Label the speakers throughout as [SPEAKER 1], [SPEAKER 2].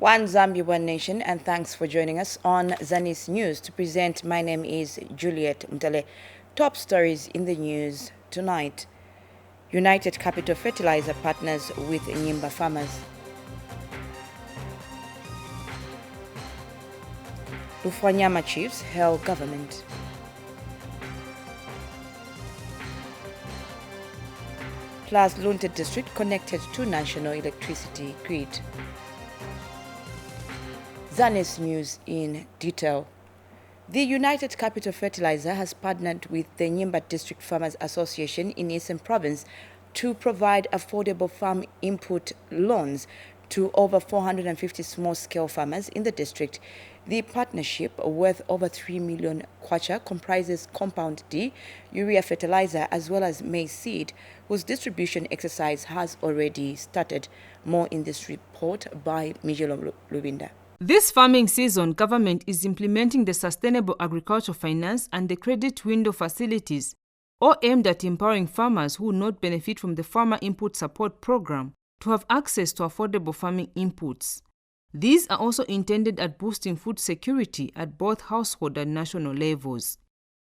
[SPEAKER 1] One Zambia, one nation, and thanks for joining us on Zanis News. To present, my name is Juliet Mtale. Top stories in the news tonight. United Capital Fertilizer partners with Nyimba farmers. Lufwanyama chiefs hail government. Plus, Lunte district connected to national electricity grid. Zanis News in detail. The United Capital Fertilizer has partnered with the Nyimba District Farmers Association in Eastern Province to provide affordable farm input loans to over 450 small-scale farmers in the district. The partnership, worth over 3 million kwacha, comprises Compound D, urea fertilizer, as well as maize seed, whose distribution exercise has already started. More in this report by Mijelo Lubinda.
[SPEAKER 2] This farming season, government is implementing the Sustainable Agriculture Finance and the Credit Window facilities, all aimed at empowering farmers who will not benefit from the Farmer Input Support Program to have access to affordable farming inputs. These are also intended at boosting food security at both household and national levels.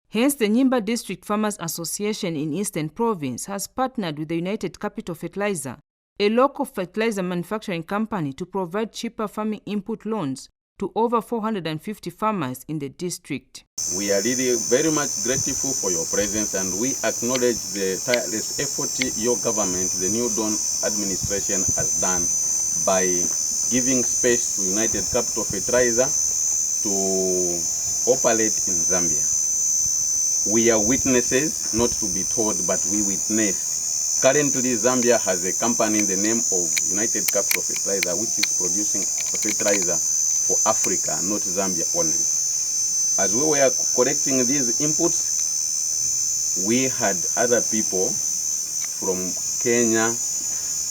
[SPEAKER 2] Hence, the Nyimba District Farmers Association in Eastern Province has partnered with the United Capital Fertilizer, a local fertilizer manufacturing company, to provide cheaper farming input loans to over 450 farmers in the district.
[SPEAKER 3] We are really very much grateful for your presence, and we acknowledge the tireless effort your government, the New Dawn administration, has done by giving space to United Capital Fertilizer to operate in Zambia. We are witnesses, not to be told, but we witnessed. Currently, Zambia has a company in the name of United Capital Fertilizer, which is producing fertilizer for Africa, not Zambia only. As we were collecting these inputs, we had other people from Kenya,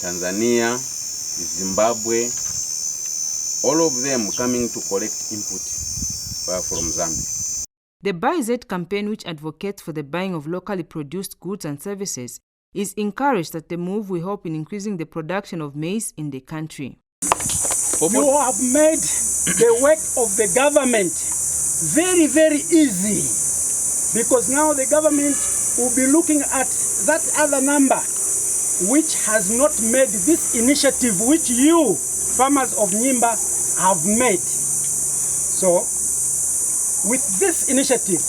[SPEAKER 3] Tanzania, Zimbabwe, all of them coming to collect input from Zambia.
[SPEAKER 2] The Buy Z campaign, which advocates for the buying of locally produced goods and services, is encouraged at the move will help in increasing the production of maize in the country.
[SPEAKER 4] You have made the work of the government very, very easy, because now the government will be looking at that other number which has not made this initiative which you, farmers of Nyimba, have made. So, with this initiative,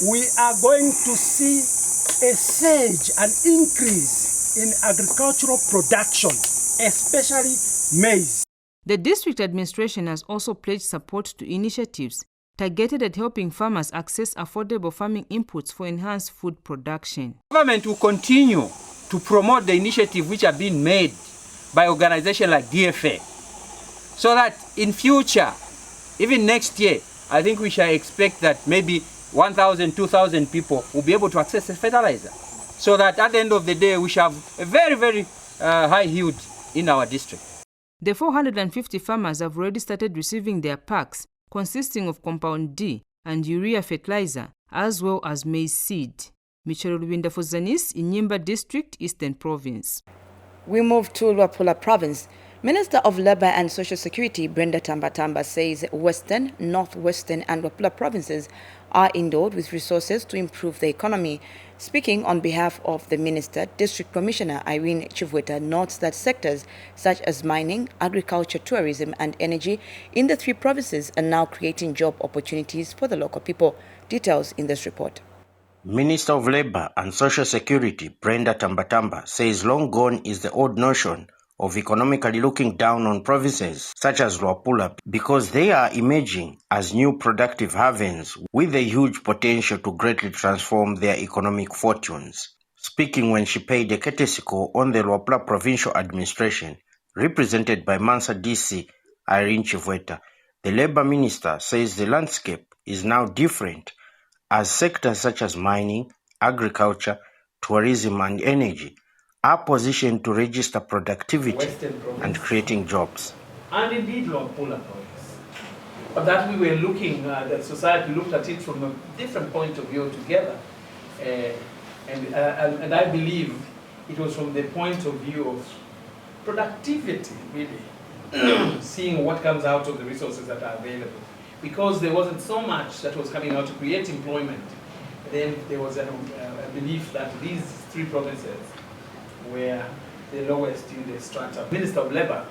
[SPEAKER 4] we are going to see a surge, an increase in agricultural production, especially maize.
[SPEAKER 2] The district administration has also pledged support to initiatives targeted at helping farmers access affordable farming inputs for enhanced food production.
[SPEAKER 5] Government will continue to promote the initiative which are being made by organizations like DFA, so that in future, even next year, I think we shall expect that maybe 1,000, 2,000 people will be able to access the fertilizer, so that at the end of the day, we shall have a very, very high yield in our district.
[SPEAKER 2] The 450 farmers have already started receiving their packs, consisting of Compound D and urea fertilizer, as well as maize seed. Michelle Rubinda for Zanis in Nyimba District, Eastern Province.
[SPEAKER 1] We move to Luapula Province. Minister of Labour and Social Security Brenda Tambatamba says Western, Northwestern and Luapula provinces are endowed with resources to improve the economy. Speaking on behalf of the minister, District Commissioner Irene Chivweta notes that sectors such as mining, agriculture, tourism and energy in the three provinces are now creating job opportunities for the local people. Details in this report.
[SPEAKER 6] Minister of Labour and Social Security Brenda Tambatamba says long gone is the old notion of economically looking down on provinces such as Luapula, because they are emerging as new productive havens with a huge potential to greatly transform their economic fortunes. Speaking when she paid a courtesy call on the Luapula Provincial Administration, represented by Mansa DC Irene Chivweta, the Labour Minister says the landscape is now different, as sectors such as mining, agriculture, tourism and energy are positioned to register productivity and creating jobs.
[SPEAKER 7] And indeed, Luapula province. But that we were looking, the society looked at it from a different point of view together. And I believe it was from the point of view of productivity, really. seeing what comes out of the resources that are available. Because there wasn't so much that was coming out to create employment, then there was a belief that these three provinces were the lowest in the strata. Minister of Labour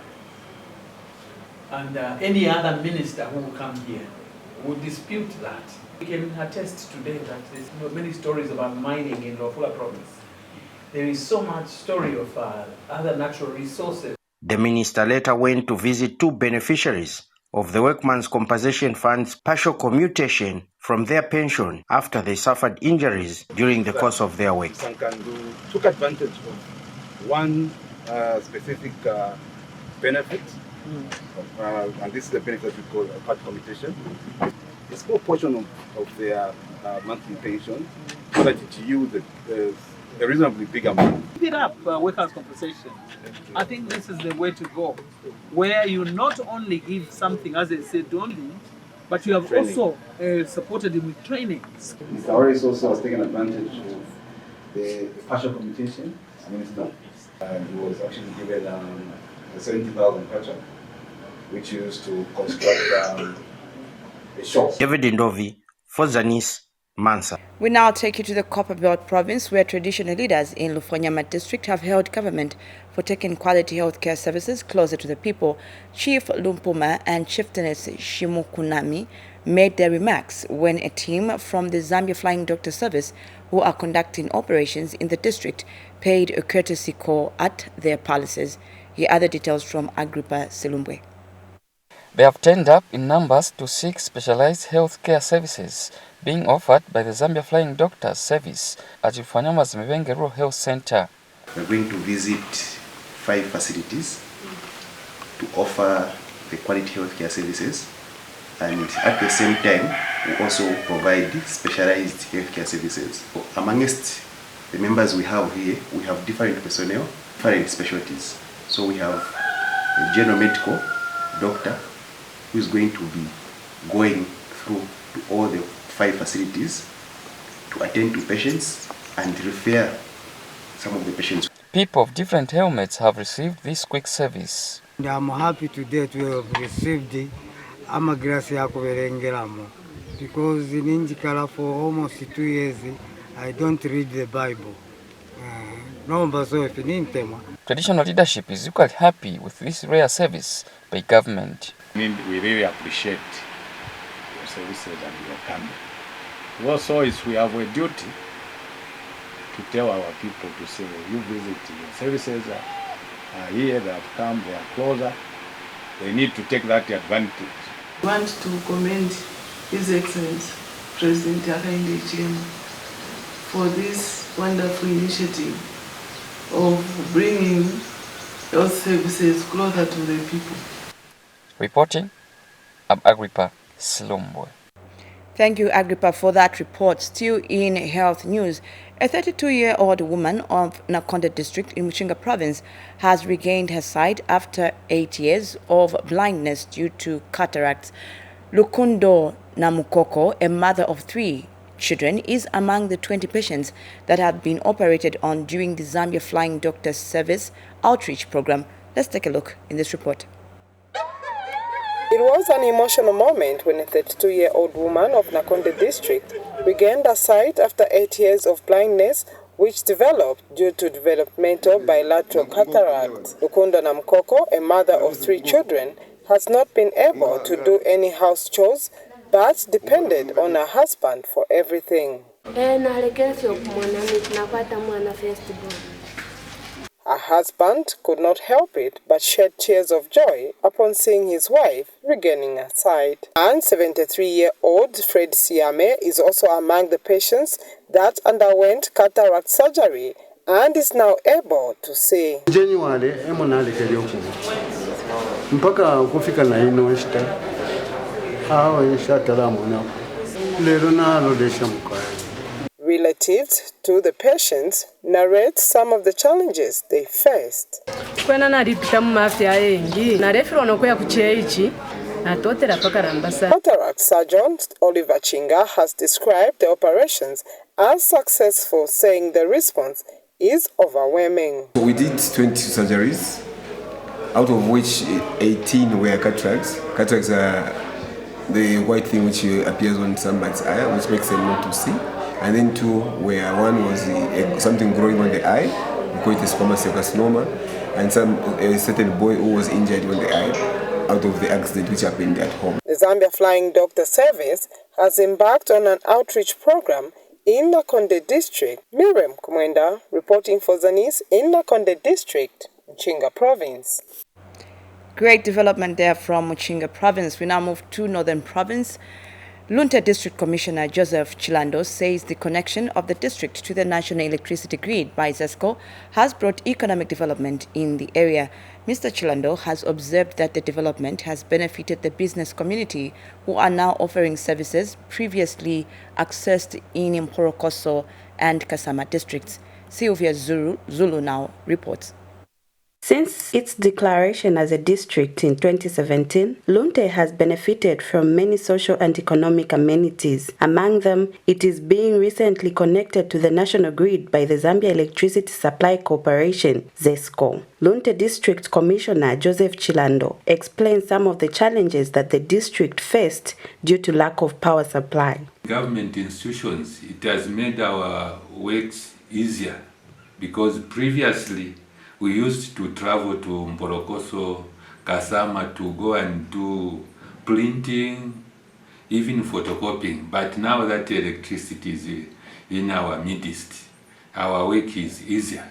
[SPEAKER 7] and any other minister who will come here would dispute that. We can attest today that there's many stories about mining in Luapula province. There is so much story of other natural resources.
[SPEAKER 6] The minister later went to visit two beneficiaries of the Workmen's Compensation Fund's partial commutation from their pension after they suffered injuries during the course of their work.
[SPEAKER 8] Sankandu took advantage of one specific benefit, and this is the benefit we call a part commutation. A small portion of their monthly pension so that it yields a reasonably big amount.
[SPEAKER 7] Speed up workers' compensation. I think this is the way to go, where you not only give something, as I said, only, but you have
[SPEAKER 8] training.
[SPEAKER 7] also supported him with training.
[SPEAKER 8] Mr. Harris also has taken advantage of the partial commutation minister, and he was actually given a 70,000 kwacha, which he used to construct a shop.
[SPEAKER 6] David Ndovi for Zanis, Mansa.
[SPEAKER 1] We now take you to the Copperbelt province, where traditional leaders in Lufonyama district have held government for taking quality healthcare services closer to the people. Chief Lumpuma and Chieftainess Shimukunami made their remarks when a team from the Zambia Flying Doctor Service, who are conducting operations in the district, paid a courtesy call at their palaces. Here are the details from Agrippa Silumbwe.
[SPEAKER 9] They have turned up in numbers to seek specialized healthcare services being offered by the Zambia Flying Doctors Service at Lufonyama's Mvenge Rural Health Center.
[SPEAKER 10] We're going to visit 5 facilities to offer the quality healthcare services, and at the same time we also provide specialized healthcare services. Amongst the members we have here, we have different personnel, different specialties. So we have a general medical doctor who is going to be going through to all the 5 facilities to attend to patients and refer some of the patients.
[SPEAKER 9] People of different helmets have received this quick service.
[SPEAKER 11] I'm happy today to have received the Amagracia Koverengeramo, because in Injikala for almost 2 years I don't read the Bible.
[SPEAKER 9] Traditional leadership is equally happy with this rare service by government.
[SPEAKER 12] We really appreciate your services and your coming. Also, we have a duty to tell our people to say, you visit your services are here, they have come, they are closer. They need to take that advantage.
[SPEAKER 13] I want to commend His Excellency President Hakainde Hichilema for this wonderful initiative of bringing health services closer to the people.
[SPEAKER 9] Reporting, I'm Agrippa Silumbwe.
[SPEAKER 1] Thank you, Agrippa, for that report. Still in health news, a 32-year-old woman of Nakonde district in Muchinga province has regained her sight after 8 years of blindness due to cataracts. Lukundo Namukoko, a mother of 3 children, is among the 20 patients that have been operated on during the Zambia Flying Doctors Service outreach program. Let's take a look in this report.
[SPEAKER 14] It was an emotional moment when a 32-year-old woman of Nakonde district regained her sight after 8 years of blindness, which developed due to developmental bilateral cataract. Lukunda Namkoko, a mother of 3 children, has not been able to do any house chores, but depended on her husband for everything. Her husband could not help it but shed tears of joy upon seeing his wife regaining her sight. And 73-year-old Fred Siame is also among the patients that underwent cataract surgery and is now able to see. Relatives to the patients narrate some of the challenges they faced. Cataract surgeon Oliver Chinga has described the operations as successful, saying the response is overwhelming.
[SPEAKER 15] We did 20 surgeries out of which 18 were cataracts. Cataracts are the white thing which appears on somebody's eye, which makes them not to see. And then 2 where one was something growing on the eye, we call it a squamous cell carcinoma, and a certain boy who was injured on the eye out of the accident which happened at home.
[SPEAKER 14] The Zambia Flying Doctor Service has embarked on an outreach program in Nakonde District. Miriam Kumwenda reporting for Zanis in Nakonde District, Mchinga Province.
[SPEAKER 1] Great development there from Mchinga Province. We now move to Northern Province. Lunte District Commissioner Joseph Chilando says the connection of the district to the national electricity grid by ZESCO has brought economic development in the area. Mr. Chilando has observed that the development has benefited the business community, who are now offering services previously accessed in Mporokoso and Kasama districts. Sylvia Zulu now reports.
[SPEAKER 16] Since its declaration as a district in 2017, Lunte has benefited from many social and economic amenities. Among them, it is being recently connected to the national grid by the Zambia Electricity Supply Corporation, ZESCO. Lunte District Commissioner Joseph Chilando explains some of the challenges that the district faced due to lack of power supply.
[SPEAKER 17] Government institutions, it has made our works easier because previously we used to travel to Mporokoso, Kasama to go and do printing, even photocopying. But now that electricity is in our midst, our work is easier.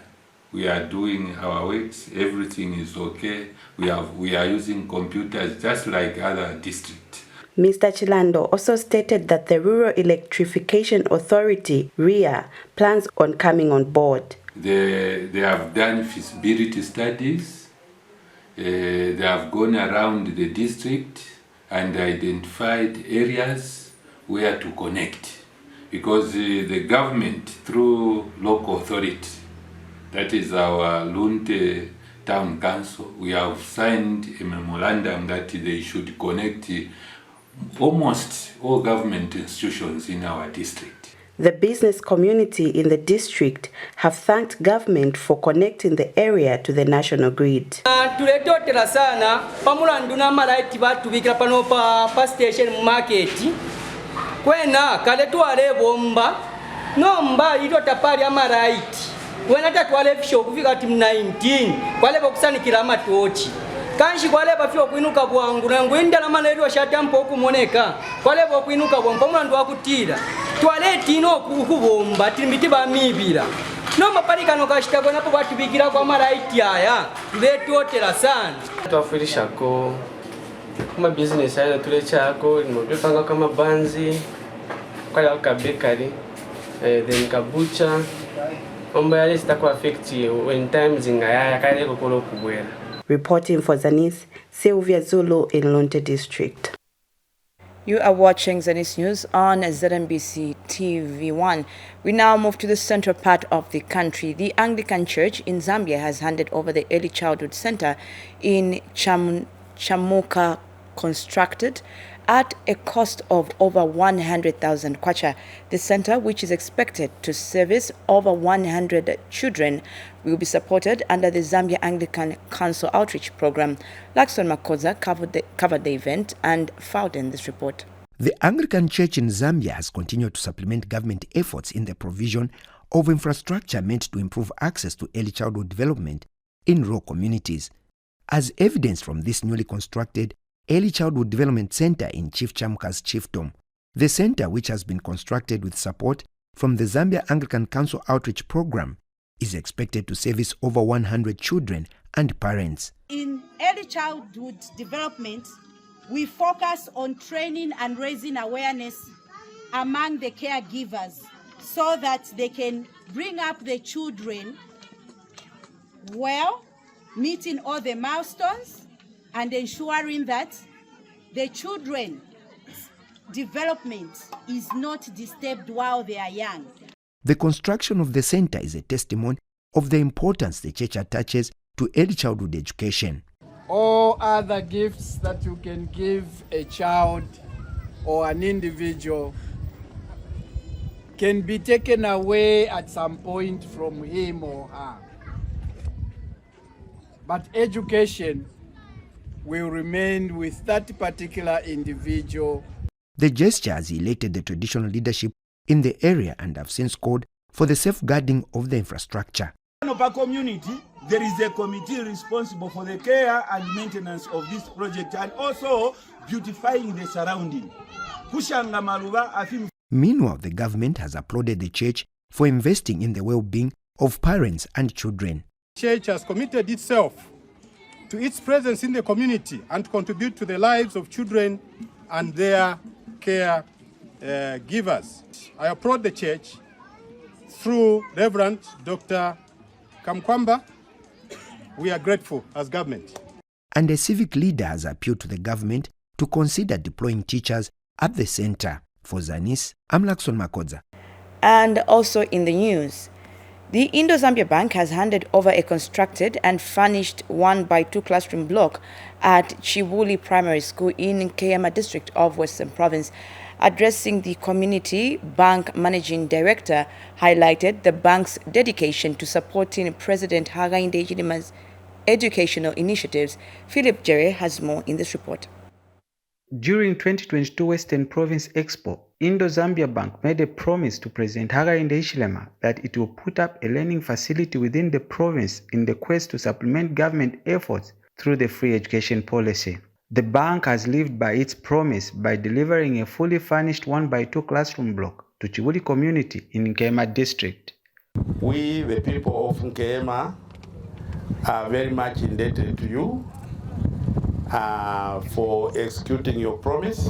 [SPEAKER 17] We are doing our works, everything is okay. We are using computers just like other districts.
[SPEAKER 16] Mr. Chilando also stated that the Rural Electrification Authority, REA, plans on coming on board.
[SPEAKER 17] They have done feasibility studies. They have gone around the district and identified areas where to connect. Because the government, through local authority, that is our Lunte Town Council, we have signed a memorandum that they should connect almost all government institutions in our district.
[SPEAKER 16] The business community in the district have thanked government for connecting the area to the national grid.
[SPEAKER 18] Tuletotera sana pamulandu na malaiti batubikira pano pa station market kwena kale twale bomba nomba ito tapali amalaiti wena tatwale fisho kufika tim 19 kwale bokusanikira amatochi kanshi kwale bafyo kuinuka bwangu nangu indala malaiti washatampo okumoneka kwale bokuinuka bwangu pamulandu wakutira twaleti ino kubomba timbiti bamibira nomba palikano kashitako napo batubikira kwa malaiti aya tuletotera sana
[SPEAKER 19] twafurishako kuma business aya tulechako nimobepanga kama banzi kwala ka bakery then kabucha omba yale sitako affect when times ngaya kale kokolo kubwera.
[SPEAKER 16] Reporting for Zanis, Sylvia Zulu in Lunte District.
[SPEAKER 1] You are watching Zanis News on ZNBC TV1. We now move to the central part of the country. The Anglican Church in Zambia has handed over the Early Childhood Center in Chamuka, constructed at a cost of over 100,000 kwacha. The center, which is expected to service over 100 children, will be supported under the Zambia Anglican Council Outreach Program. Laxton Makoza covered the event and filed in this report.
[SPEAKER 20] The Anglican Church in Zambia has continued to supplement government efforts in the provision of infrastructure meant to improve access to early childhood development in rural communities. As evidence from this newly constructed Early Childhood Development Center in Chief Chamuka's chiefdom, the center, which has been constructed with support from the Zambia Anglican Council Outreach Program, is expected to service over 100 children and parents.
[SPEAKER 21] In early childhood development, we focus on training and raising awareness among the caregivers so that they can bring up the children well, meeting all the milestones and ensuring that the children's development is not disturbed while they are young.
[SPEAKER 20] The construction of the center is a testimony of the importance the church attaches to early childhood education.
[SPEAKER 12] All other gifts that you can give a child or an individual can be taken away at some point from him or her. but education will remain with that particular individual.
[SPEAKER 20] The gesture has elated the traditional leadership in the area and have since called for the safeguarding of the infrastructure.
[SPEAKER 4] In our community, there is a committee responsible for the care and maintenance of this project and also beautifying the surrounding.
[SPEAKER 20] Meanwhile, the government has applauded the church for investing in the well-being of parents and children.
[SPEAKER 3] The church has committed itself to its presence in the community and contribute to the lives of children and their care givers. I applaud the church through Reverend Dr. Kamkwamba. We are grateful as government.
[SPEAKER 20] And a civic leader has appealed to the government to consider deploying teachers at the center. For Zanis, I'm Lakson Makodza.
[SPEAKER 1] And also in the news, the Indo-Zambia Bank has handed over a constructed and furnished 1x2 classroom block at Chibuli Primary School in Kayama district of Western Province. Addressing the community, bank managing director highlighted the bank's dedication to supporting President Hakainde Hichilema's educational initiatives. Philip Jere has more in this report.
[SPEAKER 22] During 2022 Western Province Expo, Indo-Zambia Bank made a promise to President Hakainde Hichilema that it will put up a learning facility within the province in the quest to supplement government efforts through the free education policy. The bank has lived by its promise by delivering a fully furnished 1x2 classroom block to Chibuli community in Nkema district.
[SPEAKER 23] We, the people of Nkema, are very much indebted to you for executing your promise.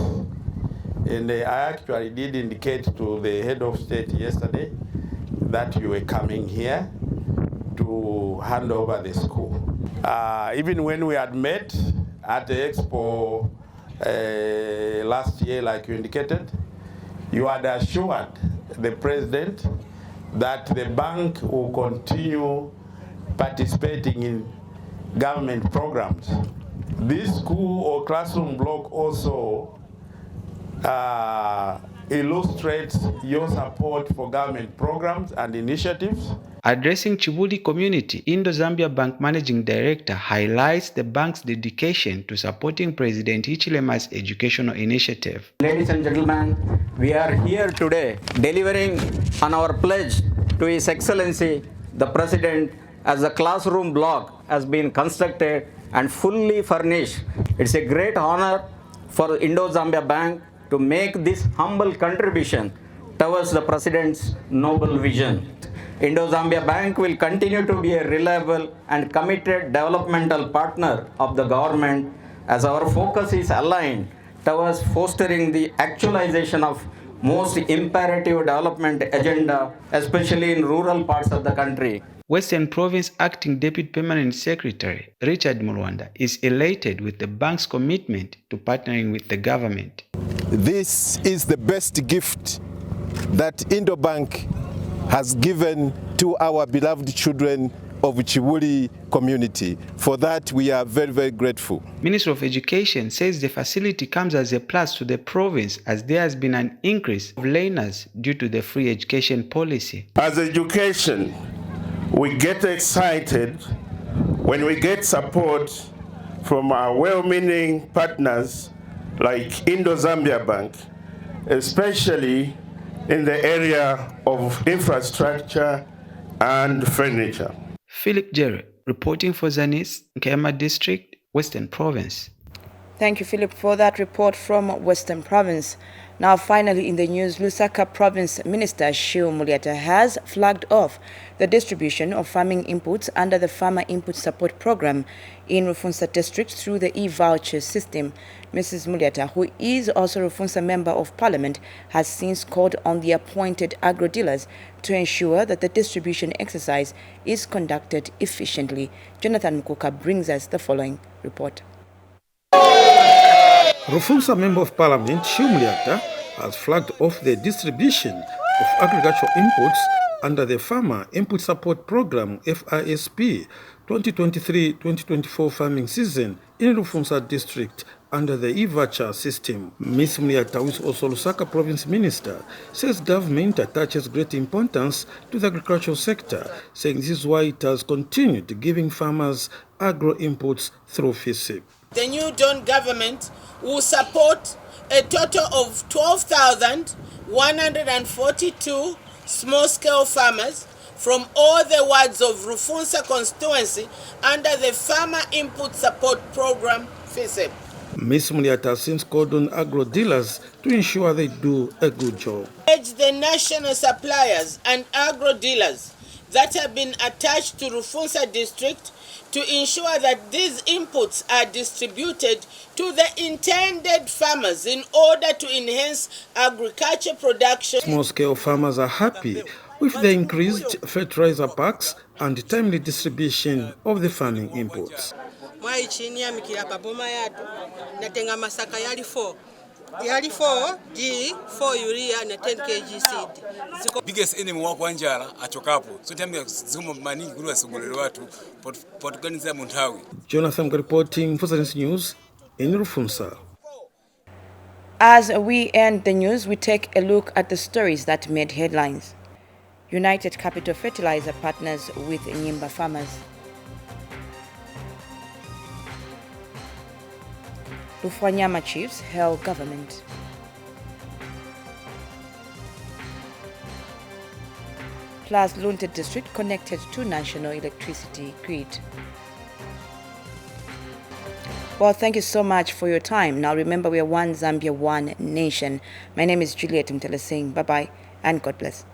[SPEAKER 23] And I actually did indicate to the head of state yesterday that you were coming here to hand over the school. Even when we had met at the expo last year, like you indicated, you had assured the president that the bank will continue participating in government programs. This school or classroom block also illustrates your support for government programs and initiatives.
[SPEAKER 22] Addressing Chibuli community, Indo-Zambia Bank Managing Director highlights the bank's dedication to supporting President Hichilema's educational initiative.
[SPEAKER 24] Ladies and gentlemen, we are here today delivering on our pledge to His Excellency the President as the classroom block has been constructed and fully furnished. It's a great honor for Indo-Zambia Bank to make this humble contribution towards the President's noble vision. Indo-Zambia Bank will continue to be a reliable and committed developmental partner of the government as our focus is aligned towards fostering the actualization of most imperative development agenda, especially in rural parts of the country.
[SPEAKER 22] Western Province Acting Deputy Permanent Secretary Richard Mulwanda is elated with the bank's commitment to partnering with the government.
[SPEAKER 25] This is the best gift that Indo Bank has given to our beloved children of Chibuli community. For that, we are very, very grateful.
[SPEAKER 22] Minister of Education says the facility comes as a plus to the province as there has been an increase of learners due to the free education policy.
[SPEAKER 26] As education, we get excited when we get support from our well-meaning partners like Indo-Zambia Bank, especially in the area of infrastructure and furniture.
[SPEAKER 22] Philip Jere, reporting for Zanis, Nkema District, Western Province.
[SPEAKER 1] Thank you, Philip, for that report from Western Province. Now, finally in the news, Lusaka Province Minister Shiu Muliata has flagged off the distribution of farming inputs under the Farmer Input Support Program in Rufunsa District through the e-voucher system. Mrs. Muliata, who is also Rufunsa Member of Parliament, has since called on the appointed agro-dealers to ensure that the distribution exercise is conducted efficiently. Jonathan Mkuka brings us the following report.
[SPEAKER 27] Rufunsa Member of Parliament Shiu Muliata has flagged off the distribution of agricultural inputs under the Farmer Input Support Program FISP 2023-2024 farming season in Rufunsa District under the e-voucher system. Ms. Mliata, who is also Lusaka Province Minister, says government attaches great importance to the agricultural sector, saying this is why it has continued giving farmers agro inputs through FISIP.
[SPEAKER 2] The new Dawn government will support a total of 12,142 small-scale farmers from all the wards of Rufunsa constituency under the Farmer Input Support Program, FISIP.
[SPEAKER 27] Ms. Mliata has since called on agro dealers to ensure they do a good job.
[SPEAKER 2] Urge the national suppliers and agro dealers that have been attached to Rufunsa district to ensure that these inputs are distributed to the intended farmers in order to enhance agriculture production.
[SPEAKER 27] Small-scale farmers are happy with the increased fertilizer packs and timely distribution of the farming inputs.
[SPEAKER 5] urea na 10 kg seed. Biggest enemy wako wanjala achokapo. So time zuma maningi kulu wasogolero watu potuganiza muntawi.
[SPEAKER 27] Jonathan reporting for Zanis News in Rufunsa.
[SPEAKER 1] As we end the news, we take a look at the stories that made headlines. United Capital Fertilizer partners with Nyimba farmers. Lufwanyama chiefs hail government. Plus, Lunte district connected to national electricity grid. Well, thank you so much for your time. Now remember, we are one Zambia, one nation. My name is Juliet Mtele Singh. Bye-bye and God bless.